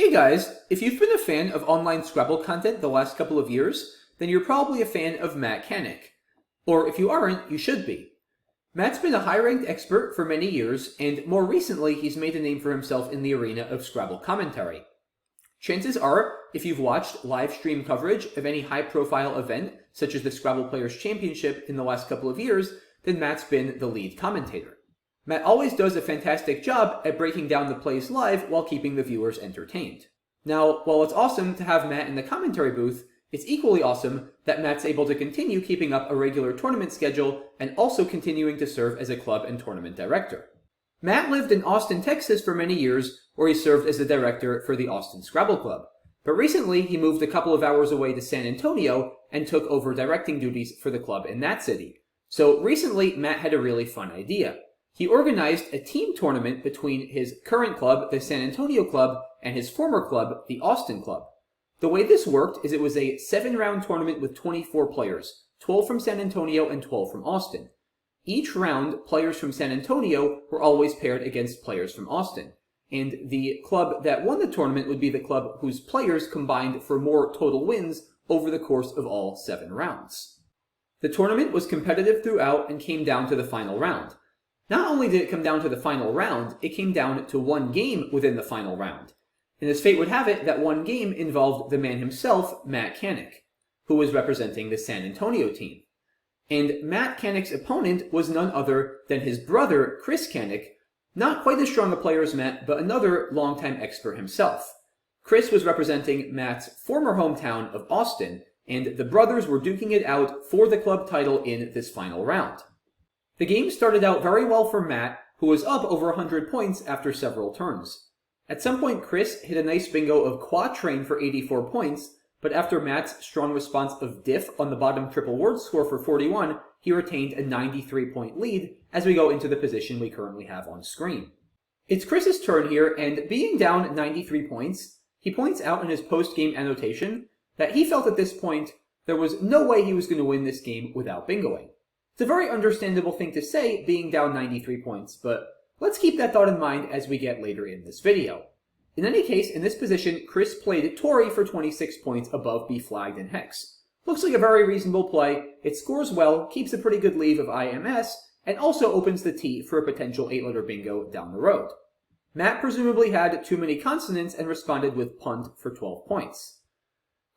Hey guys, if you've been a fan of online Scrabble content the last couple of years, then you're probably a fan of Matt Canik. Or if you aren't, you should be. Matt's been a high-ranked expert for many years, and more recently he's made a name for himself in the arena of Scrabble commentary. Chances are, if you've watched live stream coverage of any high-profile event, such as the Scrabble Players Championship in the last couple of years, then Matt's been the lead commentator. Matt always does a fantastic job at breaking down the plays live while keeping the viewers entertained. Now, while it's awesome to have Matt in the commentary booth, it's equally awesome that Matt's able to continue keeping up a regular tournament schedule and also continuing to serve as a club and tournament director. Matt lived in Austin, Texas for many years, where he served as the director for the Austin Scrabble Club. But recently, he moved a couple of hours away to San Antonio and took over directing duties for the club in that city. So recently, Matt had a really fun idea. He organized a team tournament between his current club, the San Antonio Club, and his former club, the Austin Club. The way this worked is it was a 7-round tournament with 24 players, 12 from San Antonio and 12 from Austin. Each round, players from San Antonio were always paired against players from Austin, and the club that won the tournament would be the club whose players combined for more total wins over the course of all 7 rounds. The tournament was competitive throughout and came down to the final round. Not only did it come down to the final round, it came down to one game within the final round. And as fate would have it, that one game involved the man himself, Matt Canik, who was representing the San Antonio team. And Matt Canik's opponent was none other than his brother, Chris Canik, not quite as strong a player as Matt, but another longtime expert himself. Chris was representing Matt's former hometown of Austin, and the brothers were duking it out for the club title in this final round. The game started out very well for Matt, who was up over 100 points after several turns. At some point, Chris hit a nice bingo of quatrain for 84 points, but after Matt's strong response of diff on the bottom triple word score for 41, he retained a 93-point lead as we go into the position we currently have on screen. It's Chris's turn here, and being down 93 points, he points out in his post-game annotation that he felt at this point there was no way he was going to win this game without bingoing. It's a very understandable thing to say, being down 93 points, but let's keep that thought in mind as we get later in this video. In any case, in this position, Chris played Tory for 26 points above B flagged and hex. Looks like a very reasonable play, it scores well, keeps a pretty good lead of IMS, and also opens the tee for a potential 8-letter bingo down the road. Matt presumably had too many consonants and responded with punt for 12 points.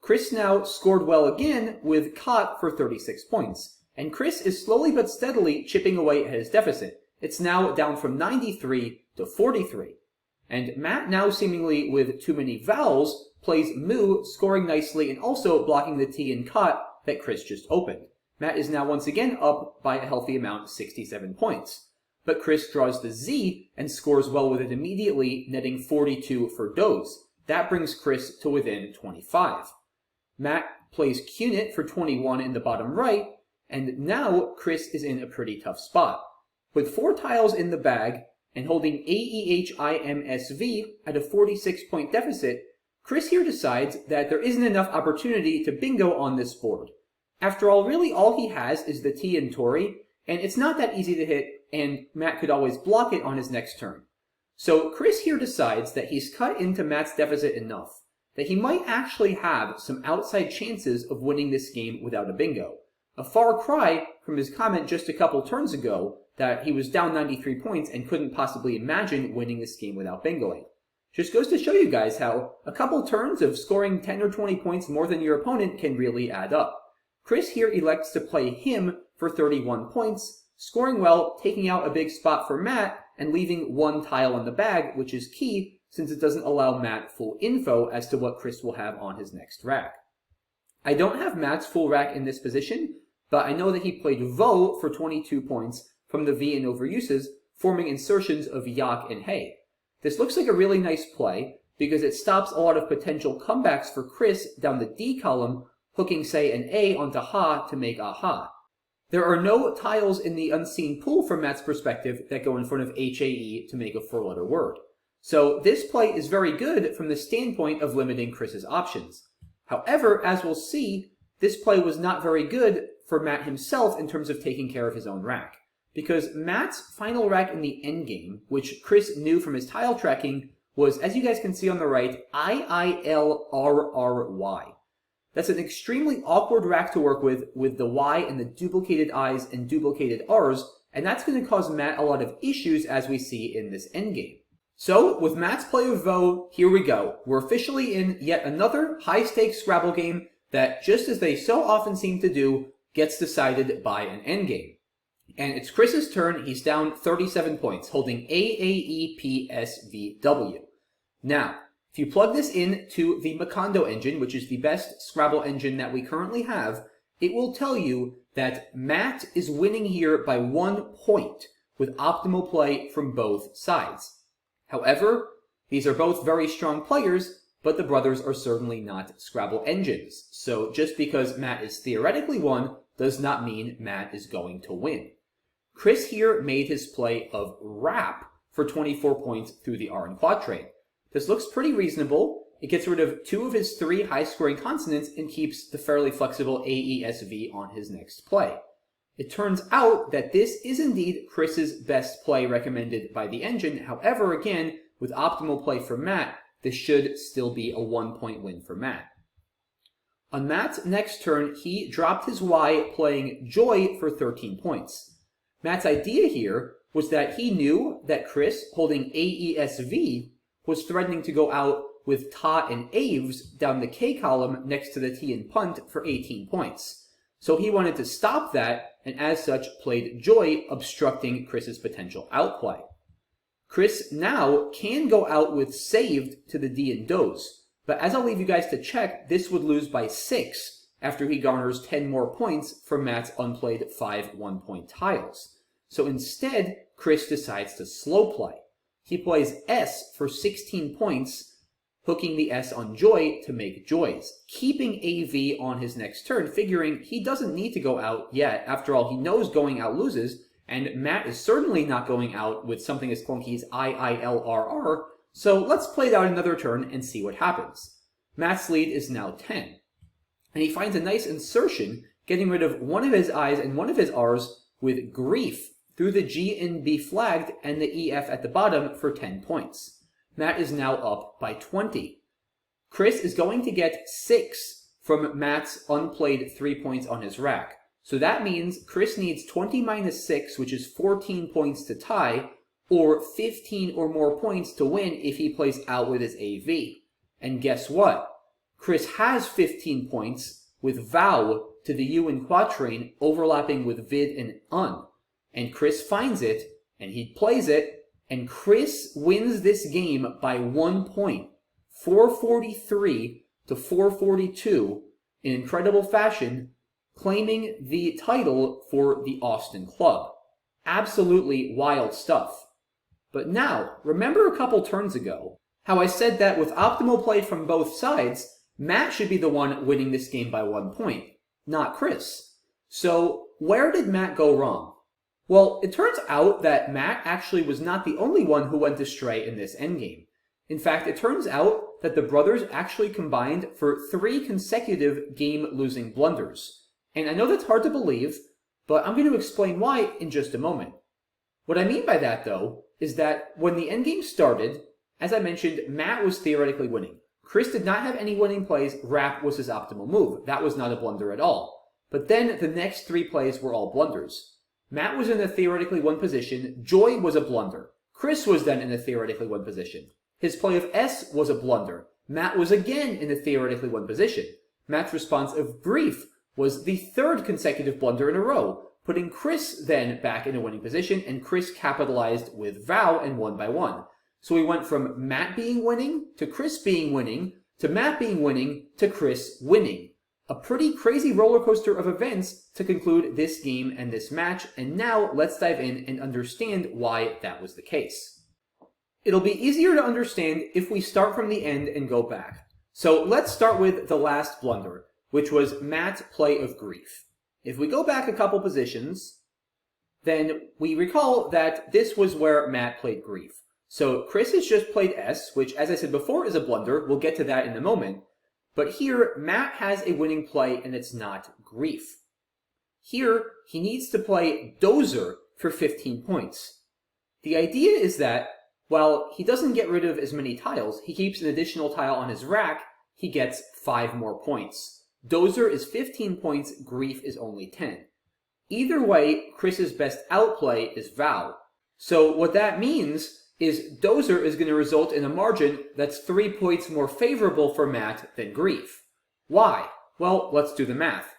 Chris now scored well again with cot for 36 points. And Chris is slowly but steadily chipping away at his deficit. It's now down from 93 to 43. And Matt, now seemingly with too many vowels, plays moo, scoring nicely and also blocking the T and cot that Chris just opened. Matt is now once again up by a healthy amount, 67 points. But Chris draws the Z and scores well with it immediately, netting 42 for does. That brings Chris to within 25. Matt plays Cunit for 21 in the bottom right, and now Chris is in a pretty tough spot. With 4 tiles in the bag and holding AEHIMSV at a 46-point deficit, Chris here decides that there isn't enough opportunity to bingo on this board. After all, really all he has is the T and Tory, and it's not that easy to hit, and Matt could always block it on his next turn. So Chris here decides that he's cut into Matt's deficit enough that he might actually have some outside chances of winning this game without a bingo. A far cry from his comment just a couple turns ago that he was down 93 points and couldn't possibly imagine winning this game without bingoing. Just goes to show you guys how a couple turns of scoring 10 or 20 points more than your opponent can really add up. Chris here elects to play him for 31 points, scoring well, taking out a big spot for Matt, and leaving 1 tile in the bag, which is key since it doesn't allow Matt full info as to what Chris will have on his next rack. I don't have Matt's full rack in this position, but I know that he played Vo for 22 points from the V and overuses, forming insertions of Yak and Hey. This looks like a really nice play because it stops a lot of potential comebacks for Chris down the D column, hooking say an A onto Ha to make Aha. There are no tiles in the unseen pool from Matt's perspective that go in front of HAE to make a 4-letter word. So this play is very good from the standpoint of limiting Chris's options. However, as we'll see, this play was not very good for Matt himself in terms of taking care of his own rack. Because Matt's final rack in the endgame, which Chris knew from his tile tracking, was, as you guys can see on the right, IILRRY. That's an extremely awkward rack to work with the Y and the duplicated I's and duplicated R's, and that's going to cause Matt a lot of issues as we see in this endgame. So, with Matt's play of Vo, here we go. We're officially in yet another high-stakes Scrabble game that, just as they so often seem to do, gets decided by an endgame. And it's Chris's turn. He's down 37 points, holding AAEPSVW. Now, if you plug this into the Macondo engine, which is the best Scrabble engine that we currently have, it will tell you that Matt is winning here by 1 point with optimal play from both sides. However, these are both very strong players, but the brothers are certainly not Scrabble engines. So just because Matt is theoretically won does not mean Matt is going to win. Chris here made his play of rap for 24 points through the R in quatrain. This looks pretty reasonable. It gets rid of 2 of his 3 high-scoring consonants and keeps the fairly flexible AESV on his next play. It turns out that this is indeed Chris's best play recommended by the engine. However, again, with optimal play for Matt, this should still be a 1-point win for Matt. On Matt's next turn, he dropped his Y playing Joy for 13 points. Matt's idea here was that he knew that Chris, holding AESV, was threatening to go out with Ta and Aves down the K column next to the T and punt for 18 points. So he wanted to stop that, and as such played Joy, obstructing Chris's potential outplay. Chris now can go out with Saved to the D and Does, but as I'll leave you guys to check, this would lose by 6 after he garners 10 more points from Matt's unplayed 5 1-point tiles. So instead, Chris decides to slow play. He plays S for 16 points, hooking the S on Joy to make Joys, keeping AV on his next turn, figuring he doesn't need to go out yet. After all, he knows going out loses, and Matt is certainly not going out with something as clunky as IILRR, so let's play it out another turn and see what happens. Matt's lead is now 10, and he finds a nice insertion, getting rid of 1 of his I's and 1 of his R's with Grief through the G and B flagged and the EF at the bottom for 10 points. Matt is now up by 20. Chris is going to get 6 from Matt's unplayed 3 points on his rack. So that means Chris needs 20 minus 6, which is 14 points to tie, or 15 or more points to win if he plays out with his AV. And guess what? Chris has 15 points with Vow to the U in quatrain overlapping with Vid and Un. And Chris finds it, and he plays it, and Chris wins this game by 1 point, 443 to 442, in incredible fashion, claiming the title for the Austin Club. Absolutely wild stuff. But now, remember a couple turns ago, how I said that with optimal play from both sides, Matt should be the one winning this game by 1 point, not Chris. So, where did Matt go wrong? Well, it turns out that Matt actually was not the only one who went astray in this endgame. In fact, it turns out that the brothers actually combined for 3 consecutive game-losing blunders. And I know that's hard to believe, but I'm going to explain why in just a moment. What I mean by that, though, is that when the endgame started, as I mentioned, Matt was theoretically winning. Chris did not have any winning plays. Rap was his optimal move. That was not a blunder at all. But then the next 3 plays were all blunders. Matt was in a theoretically won position. Joy was a blunder. Chris was then in a theoretically won position. His play of S was a blunder. Matt was again in a theoretically won position. Matt's response of Grief was the 3rd consecutive blunder in a row, putting Chris then back in a winning position, and Chris capitalized with Vow and won by 1. So we went from Matt being winning, to Chris being winning, to Matt being winning, to Chris winning. A pretty crazy roller coaster of events to conclude this game and this match, and now let's dive in and understand why that was the case. It'll be easier to understand if we start from the end and go back. So let's start with the last blunder, which was Matt's play of Grief. If we go back a couple positions, then we recall that this was where Matt played Grief. So Chris has just played S, which, as I said before, is a blunder. We'll get to that in a moment. But here, Matt has a winning play, and it's not Grief. Here, he needs to play Dozer for 15 points. The idea is that While he doesn't get rid of as many tiles, he keeps an additional tile on his rack, he gets 5 more points. Dozer is 15 points, Grief is only 10. Either way, Chris's best outplay is Vow. So what that means is Dozer is going to result in a margin that's 3 points more favorable for Matt than Grief. Why? Well, let's do the math.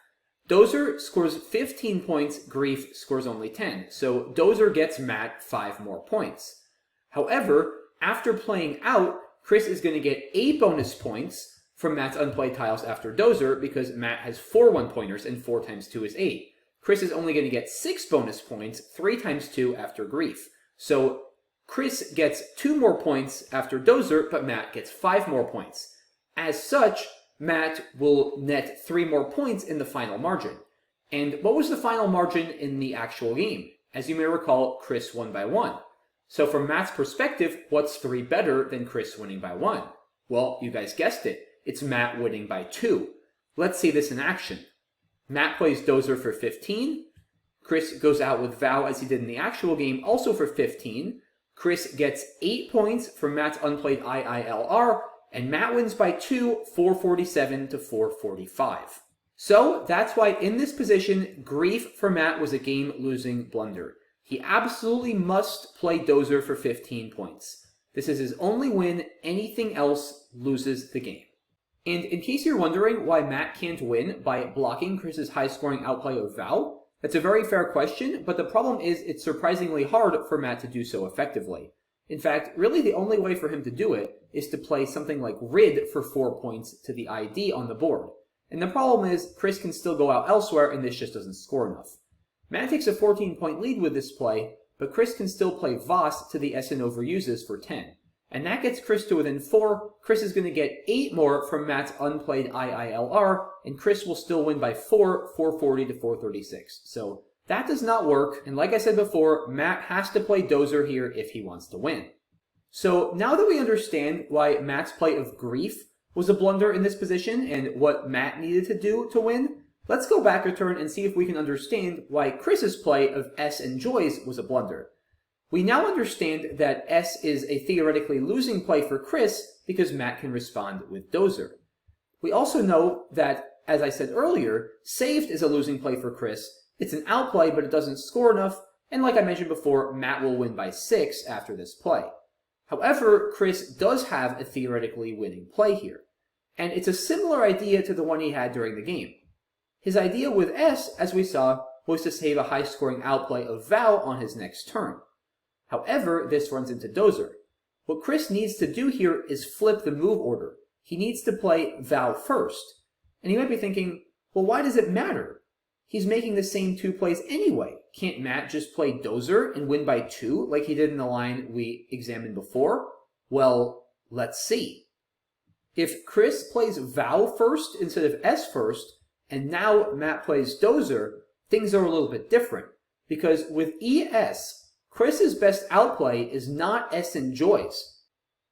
Dozer scores 15 points, Grief scores only 10, so Dozer gets Matt 5 more points. However, after playing out, Chris is going to get 8 bonus points from Matt's unplayed tiles after Dozer because Matt has 4 one-pointers and 4 times 2 is 8. Chris is only going to get 6 bonus points, 3 times 2 after Grief. So Chris gets 2 more points after Dozer, but Matt gets 5 more points. As such, Matt will net 3 more points in the final margin. And what was the final margin in the actual game? As you may recall, Chris won by 1. So from Matt's perspective, what's 3 better than Chris winning by 1? Well, you guys guessed it. It's Matt winning by 2. Let's see this in action. Matt plays Dozer for 15. Chris goes out with Vow as he did in the actual game, also for 15. Chris gets 8 points from Matt's unplayed IILR, and Matt wins by 2, 447 to 445. So that's why in this position, Grief for Matt was a game-losing blunder. He absolutely must play Dozer for 15 points. This is his only win. Anything else loses the game. And in case you're wondering why Matt can't win by blocking Chris's high-scoring outplay of Vow, that's a very fair question, but the problem is it's surprisingly hard for Matt to do so effectively. In fact, really the only way for him to do it is to play something like Rid for 4 points to the ID on the board. And the problem is Chris can still go out elsewhere and this just doesn't score enough. Matt takes a 14-point lead with this play, but Chris can still play Voss to the SN overuses for 10. And that gets Chris to within 4. Chris is going to get 8 more from Matt's unplayed IILR, and Chris will still win by 4, 440 to 436. So that does not work, and like I said before, Matt has to play Dozer here if he wants to win. So now that we understand why Matt's play of Grief was a blunder in this position and what Matt needed to do to win, let's go back a turn and see if we can understand why Chris's play of S and Joys was a blunder. We now understand that S is a theoretically losing play for Chris because Matt can respond with Dozer. We also know that, as I said earlier, Saved is a losing play for Chris. It's an outplay, but it doesn't score enough, and like I mentioned before, Matt will win by 6 after this play. However, Chris does have a theoretically winning play here, and it's a similar idea to the one he had during the game. His idea with S, as we saw, was to save a high-scoring outplay of Vow on his next turn. However, this runs into Dozer. What Chris needs to do here is flip the move order. He needs to play Vow first. And you might be thinking, well, why does it matter? He's making the same 2 plays anyway. Can't Matt just play Dozer and win by 2 like he did in the line we examined before? Well, let's see. If Chris plays Vow first instead of S first, and now Matt plays Dozer, things are a little bit different. Because with ES, Chris's best outplay is not S and Joys.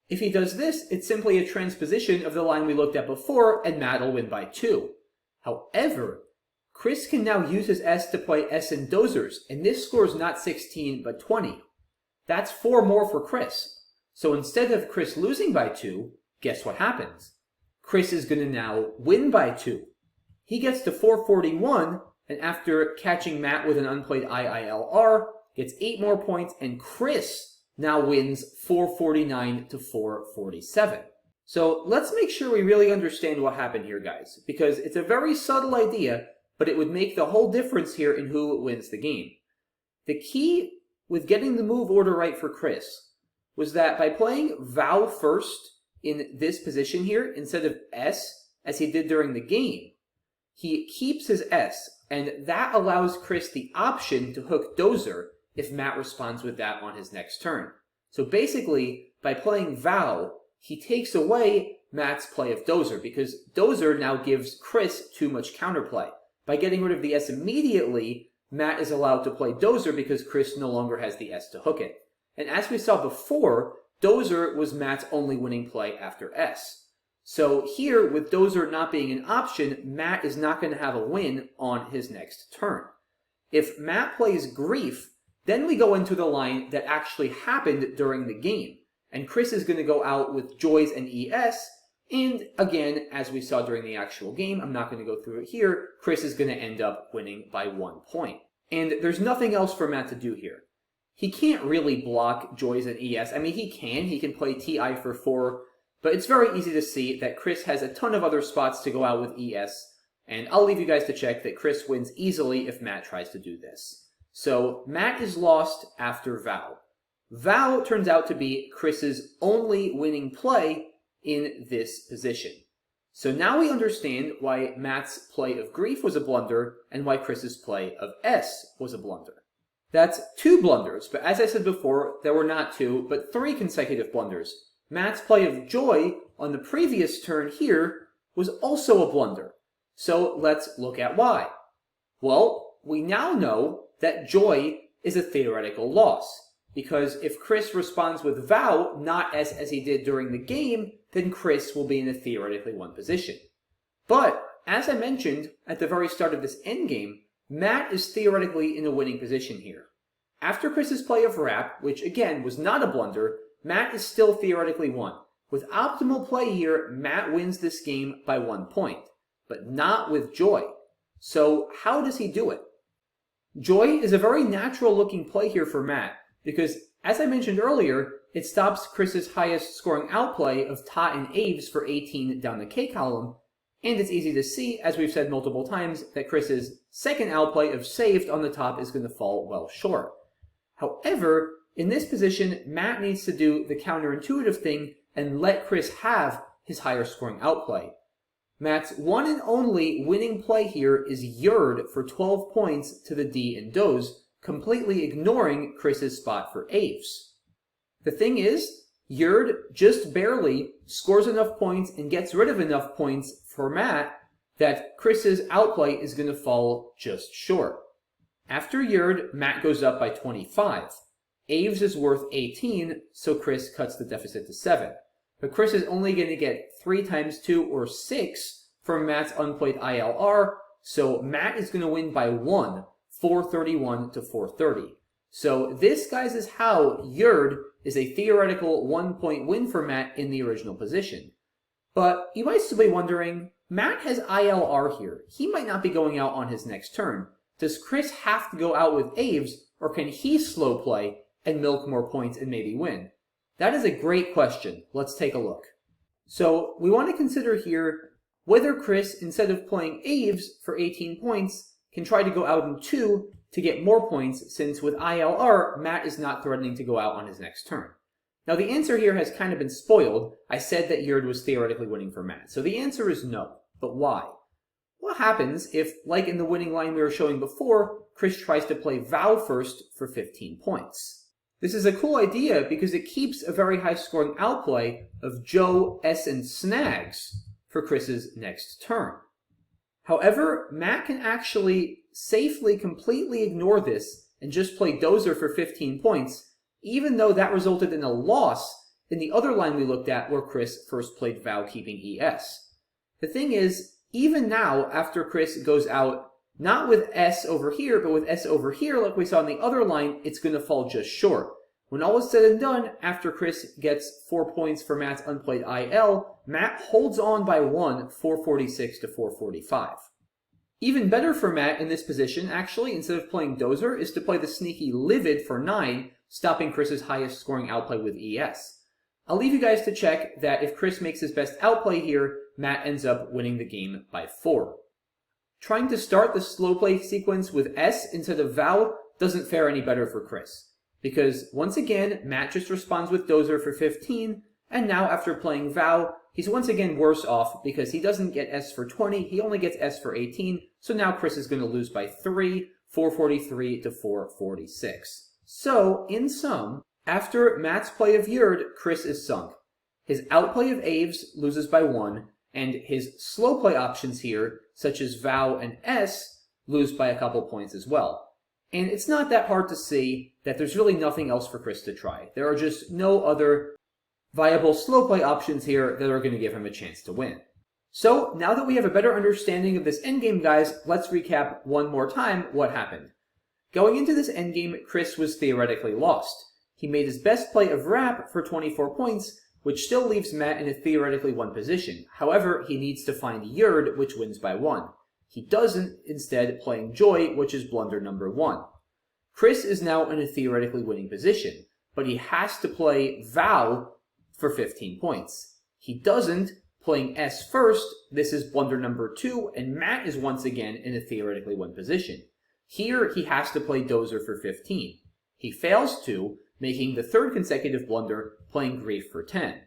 If he does this, it's simply a transposition of the line we looked at before, and Matt will win by 2. However, Chris can now use his S to play S and Dozers, and this scores not 16, but 20. That's 4 more for Chris. So instead of Chris losing by 2, guess what happens? Chris is going to now win by 2. He gets to 441, and after catching Matt with an unplayed IILR, gets 8 more points, and Chris now wins 449 to 447. So let's make sure we really understand what happened here, guys, because it's a very subtle idea, but it would make the whole difference here in who wins the game. The key with getting the move order right for Chris was that by playing Vow first in this position here instead of S, as he did during the game, he keeps his S, and that allows Chris the option to hook Dozer if Matt responds with that on his next turn. So basically, by playing Vow, he takes away Matt's play of Dozer, because Dozer now gives Chris too much counterplay. By getting rid of the S immediately, Matt is allowed to play Dozer because Chris no longer has the S to hook it. And as we saw before, Dozer was Matt's only winning play after S. So here, with Dozer not being an option, Matt is not going to have a win on his next turn. If Matt plays Grief, then we go into the line that actually happened during the game. and Chris is going to go out with joys and ES, and again, as we saw during the actual game, I'm not going to go through it here, Chris is going to end up winning by 1 point. And there's nothing else for Matt to do here. He can't really block joys and ES. I mean, he can play TI for 4, but it's very easy to see that Chris has a ton of other spots to go out with ES, and I'll leave you guys to check that Chris wins easily if Matt tries to do this. So Matt is lost after Vow. Vow turns out to be Chris's only winning play in this position. So now we understand why Matt's play of Grief was a blunder and why Chris's play of S was a blunder. That's 2 blunders, but as I said before, there were not 2, but 3 consecutive blunders. Matt's play of Joy on the previous turn here was also a blunder. So let's look at why. Well, we now know that Joy is a theoretical loss, because if Chris responds with Vow, not as he did during the game, then Chris will be in a theoretically won position. But, as I mentioned at the very start of this endgame, Matt is theoretically in a winning position here. After Chris's play of Rap, which again was not a blunder, Matt is still theoretically won. With optimal play here, Matt wins this game by 1 point, but not with Joy. So how does he do it? Joy is a very natural looking play here for Matt, because as I mentioned earlier, it stops Chris's highest scoring outplay of Tot and Aves for 18 down the K column, and it's easy to see, as we've said multiple times, that Chris's second outplay of Saved on the top is going to fall well short. However, in this position, Matt needs to do the counterintuitive thing and let Chris have his higher scoring outplay. Matt's one and only winning play here is Yurd for 12 points to the D and Does, completely ignoring Chris's spot for Aves. The thing is, Yurd just barely scores enough points and gets rid of enough points for Matt that Chris's outplay is going to fall just short. After Yurd, Matt goes up by 25. Aves is worth 18, so Chris cuts the deficit to 7. But Chris is only going to get 3 times 2 or 6 from Matt's unplayed ILR, so Matt is going to win by 1, 431 to 430. So this, guys, is how Yurd is a theoretical 1-point win for Matt in the original position. But you might still be wondering, Matt has ILR here. He might not be going out on his next turn. Does Chris have to go out with Aves, or can he slow play and milk more points and maybe win? That is a great question. Let's take a look. So we want to consider here whether Chris, instead of playing Aves for 18 points, can try to go out in 2 to get more points, since with ILR, Matt is not threatening to go out on his next turn. Now the answer here has kind of been spoiled. I said that Yurd was theoretically winning for Matt. So the answer is no. But why? What happens if, like in the winning line we were showing before, Chris tries to play Vow first for 15 points? This is a cool idea because it keeps a very high scoring outplay of Joe, S, and Snags for Chris's next turn. However, Matt can actually safely completely ignore this and just play Dozer for 15 points, even though that resulted in a loss in the other line we looked at where Chris first played Vow keeping ES. The thing is, even now, after Chris goes out, not with S over here, but with S over here, like we saw in the other line, it's going to fall just short. When all is said and done, after Chris gets 4 points for Matt's unplayed IL, Matt holds on by 1, 446 to 445. Even better for Matt in this position, actually, instead of playing Dozer, is to play the sneaky Livid for 9, stopping Chris's highest scoring outplay with ES. I'll leave you guys to check that if Chris makes his best outplay here, Matt ends up winning the game by 4. Trying to start the slow play sequence with S instead of Vow doesn't fare any better for Chris, because once again, Matt just responds with Dozer for 15, and now after playing Vow, he's once again worse off because he doesn't get S for 20, he only gets S for 18, so now Chris is going to lose by 3, 443 to 446. So, in sum, after Matt's play of Yurd, Chris is sunk. His outplay of Aves loses by 1, and his slow play options here, such as Vow and S, lose by a couple points as well. And it's not that hard to see that there's really nothing else for Chris to try. There are just no other viable slow play options here that are going to give him a chance to win. So, now that we have a better understanding of this endgame, guys, let's recap one more time what happened. Going into this endgame, Chris was theoretically lost. He made his best play of Rap for 24 points, which still leaves Matt in a theoretically 1 position. However, he needs to find Yurd, which wins by 1. He doesn't, instead playing Joy, which is blunder number 1. Chris is now in a theoretically winning position, but he has to play Val for 15 points. He doesn't, playing S first. This is blunder number 2, and Matt is once again in a theoretically 1 position. Here, he has to play Dozer for 15. He fails to, making the 3rd consecutive blunder, playing Grief for 10.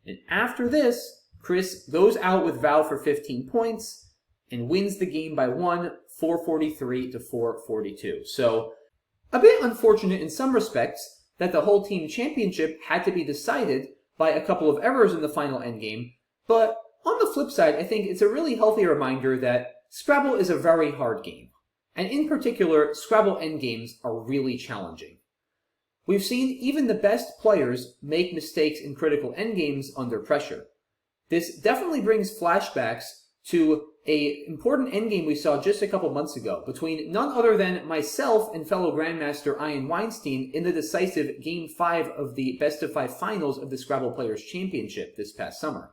And after this, Chris goes out with Val for 15 points and wins the game by 1, 443 to 442. So, a bit unfortunate in some respects that the whole team championship had to be decided by a couple of errors in the final endgame, but on the flip side, I think it's a really healthy reminder that Scrabble is a very hard game. And in particular, Scrabble endgames are really challenging. We've seen even the best players make mistakes in critical endgames under pressure. This definitely brings flashbacks to an important endgame we saw just a couple months ago between none other than myself and fellow Grandmaster Ian Weinstein in the decisive Game 5 of the Best of 5 finals of the Scrabble Players Championship this past summer.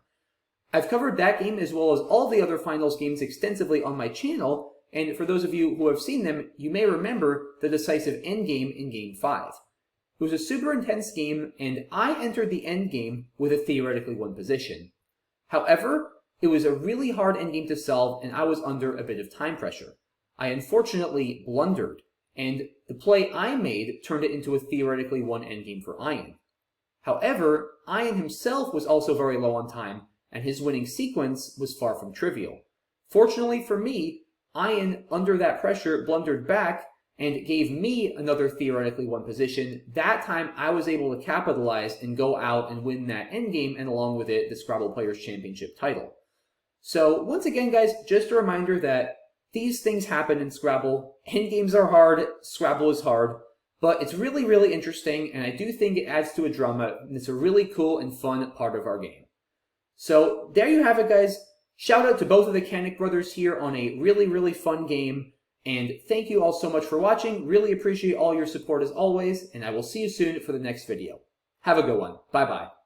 I've covered that game as well as all the other finals games extensively on my channel, and for those of you who have seen them, you may remember the decisive endgame in Game 5. It was a super intense game, and I entered the endgame with a theoretically 1 position. However, it was a really hard endgame to solve, and I was under a bit of time pressure. I unfortunately blundered, and the play I made turned it into a theoretically 1 endgame for Ian. However, Ian himself was also very low on time, and his winning sequence was far from trivial. Fortunately for me, Ian, under that pressure, blundered back and gave me another theoretically 1 position. That time, I was able to capitalize and go out and win that endgame, and along with it, the Scrabble Players Championship title. So, once again, guys, just a reminder that these things happen in Scrabble. Endgames are hard, Scrabble is hard, but it's really, really interesting, and I do think it adds to a drama, and it's a really cool and fun part of our game. So, there you have it, guys. Shout out to both of the Canik brothers here on a really, really fun game. And thank you all so much for watching. Really appreciate all your support as always. And I will see you soon for the next video. Have a good one. Bye-bye.